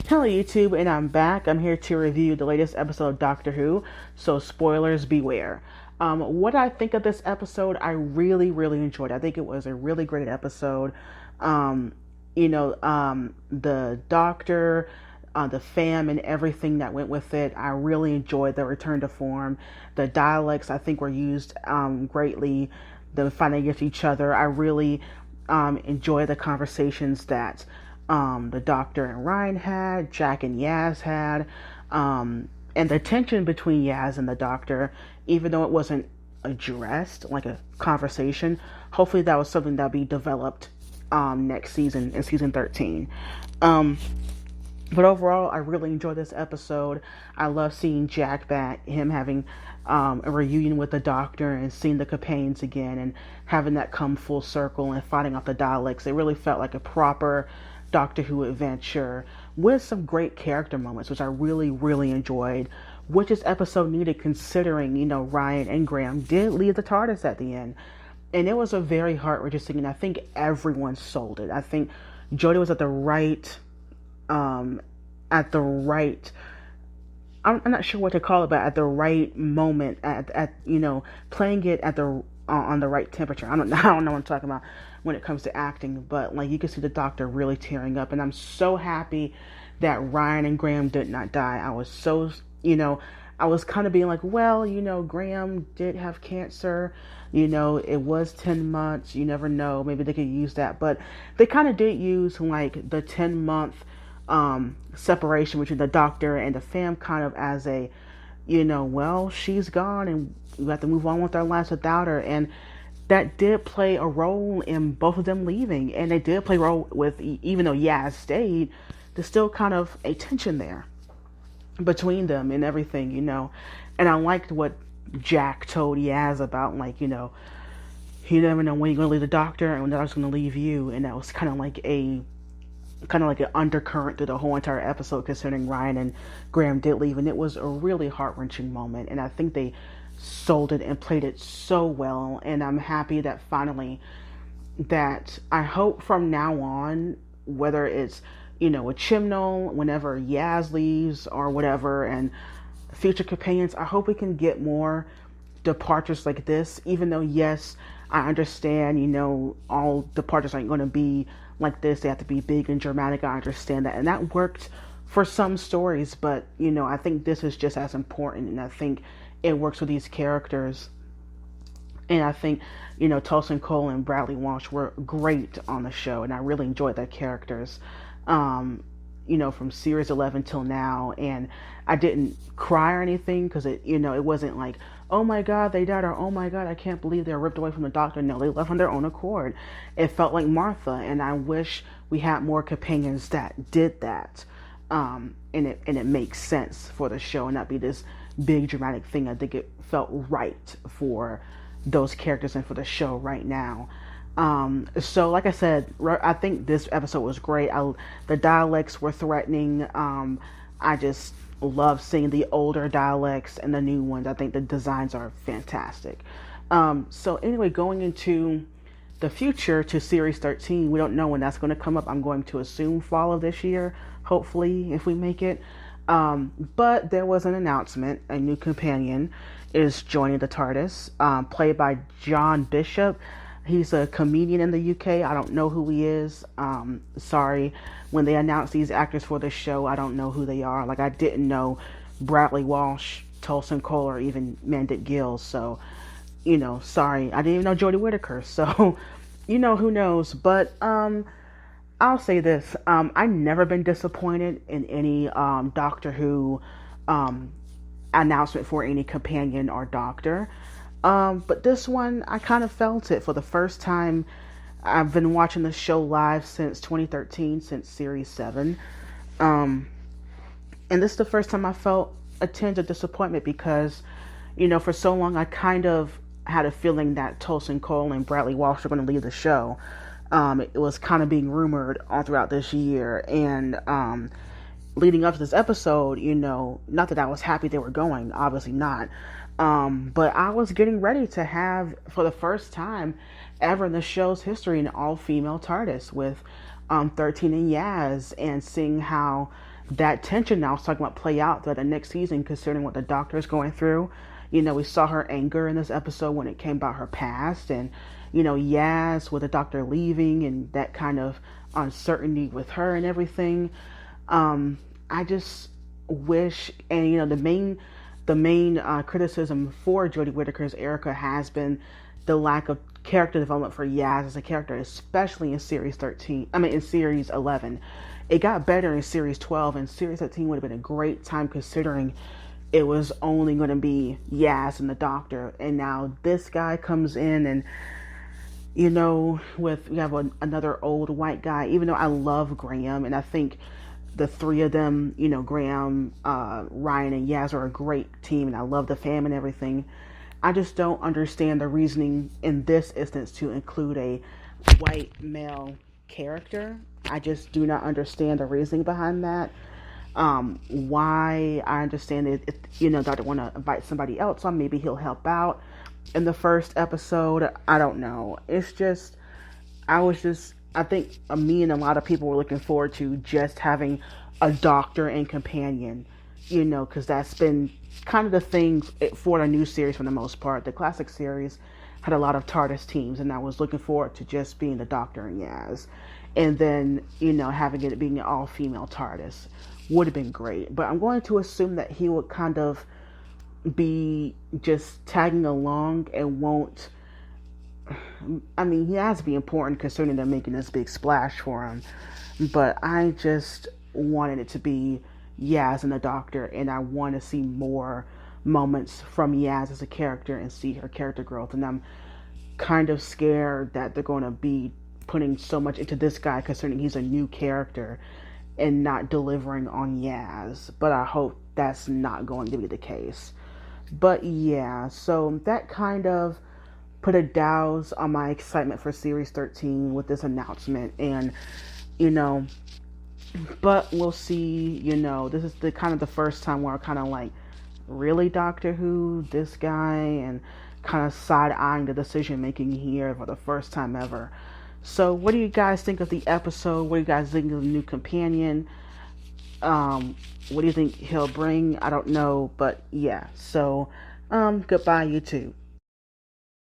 Hello YouTube, and I'm back. I'm here to review the latest episode of Doctor Who, so spoilers beware. What I think of this episode, I really enjoyed. I think it was a really great episode. Um, the Doctor, the fam, and everything that went with it. I really enjoyed the return to form. The Daleks, I think, were used greatly. The fighting against each other. I really enjoy the conversations that the Doctor and Ryan had, Jack and Yaz had, and the tension between Yaz and the Doctor, even though it wasn't addressed like a conversation. Hopefully, that was something that'll be developed next season in season 13. But overall, I really enjoyed this episode. I love seeing Jack back, him having a reunion with the Doctor and seeing the companions again and having that come full circle and fighting off the Daleks. It really felt like a proper Doctor Who adventure with some great character moments, which I really enjoyed, which this episode needed considering, Ryan and Graham did leave the TARDIS at the end. And it was a very heart-wrenching scene, and I think everyone sold it. I think Jodie was at the right I'm not sure what to call it, but at the right moment, at playing it at the on the right temperature. I don't know what I'm talking about when it comes to acting, but like you can see the Doctor really tearing up, and I'm so happy that Ryan and Graham did not die. I was so I was kind of being like, well, Graham did have cancer. It was 10 months. You never know. Maybe they could use that, but they kind of did use like the 10-month separation between the Doctor and the fam kind of as a, well, she's gone and we have to move on with our lives without her. And that did play a role in both of them leaving. And they did play a role with, even though Yaz stayed, there's still kind of a tension there between them and everything, And I liked what Jack told Yaz about, like, you never know when you're going to leave the Doctor and when the Doctor's going to leave you. And that was kind of like an undercurrent through the whole entire episode, considering Ryan and Graham did leave, and it was a really heart-wrenching moment, and I think they sold it and played it so well. And I'm happy that finally, that I hope from now on, whether it's a Chibnall whenever Yaz leaves or whatever, and future companions, I hope we can get more departures like this. Even though, yes, I understand, all departures aren't going to be like this. They have to be big and dramatic. I understand that. And that worked for some stories, but, I think this is just as important. And I think it works with these characters. And I think, Tulson Cole and Bradley Walsh were great on the show. And I really enjoyed their characters, from series 11 till now. And I didn't cry or anything because it wasn't like, oh my God, they died, or oh my God, I can't believe they're ripped away from the Doctor. No, they left on their own accord. It felt like Martha, and I wish we had more companions that did that. And it makes sense for the show and not be this big dramatic thing. I think it felt right for those characters and for the show right now. So like I said, I think this episode was great. The Daleks were threatening. I just love seeing the older Daleks and the new ones. I think the designs are fantastic. So anyway, going into the future to series 13, we don't know when that's going to come up. I'm going to assume fall of this year, hopefully, if we make it. But there was an announcement. A new companion is joining the TARDIS, played by John Bishop. He's a comedian in the UK. I don't know who he is. Sorry. When they announced these actors for the show, I don't know who they are. Like, I didn't know Bradley Walsh, Tulson Cole, or even Mandip Gill. So, sorry. I didn't even know Jodie Whittaker. So, who knows. But I'll say this. I've never been disappointed in any Doctor Who announcement for any companion or Doctor. But this one, I kind of felt it for the first time. I've been watching the show live since 2013, since series 7. And this is the first time I felt a tinge of disappointment because, for so long I kind of had a feeling that Tulson Cole and Bradley Walsh were going to leave the show. It was kind of being rumored all throughout this year. And leading up to this episode, not that I was happy they were going, obviously not. But I was getting ready to have, for the first time ever in the show's history, an all-female TARDIS with 13 and Yaz, and seeing how that tension now is talking about play out throughout the next season, considering what the Doctor is going through. We saw her anger in this episode when it came about her past, and Yaz with the Doctor leaving and that kind of uncertainty with her and everything. I just wish, and the main criticism for Jodie Whittaker's Erica has been the lack of character development for Yaz as a character, especially in series 13. I mean, in series 11. It got better in series 12, and series 13 would have been a great time considering it was only going to be Yaz and the Doctor. And now this guy comes in, and we have another old white guy, even though I love Graham, and I think the three of them, Graham, Ryan, and Yaz are a great team, and I love the fam and everything. I just don't understand the reasoning in this instance to include a white male character. I just do not understand the reasoning behind that. Why? I understand it, Doctor want to invite somebody else on. Maybe he'll help out in the first episode. I don't know. It's just, I think me and a lot of people were looking forward to just having a Doctor and companion, because that's been kind of the thing for the new series for the most part. The classic series had a lot of TARDIS teams, and I was looking forward to just being the Doctor and Yaz. And then, having it being an all-female TARDIS would have been great. But I'm going to assume that he would kind of be just tagging along and won't... I mean, he has to be important considering they're making this big splash for him. But I just wanted it to be Yaz and the Doctor, and I want to see more moments from Yaz as a character and see her character growth. And I'm kind of scared that they're going to be putting so much into this guy considering he's a new character and not delivering on Yaz. But I hope that's not going to be the case. But yeah, so that kind of put a douse on my excitement for series 13 with this announcement. And but we'll see. This is the kind of the first time where I'm kind of like, really, Doctor Who, this guy, and kind of side-eyeing the decision making here for the first time ever. So what do you guys think of the episode? What do you guys think of the new companion? What do you think he'll bring? I don't know, but yeah. So goodbye, YouTube.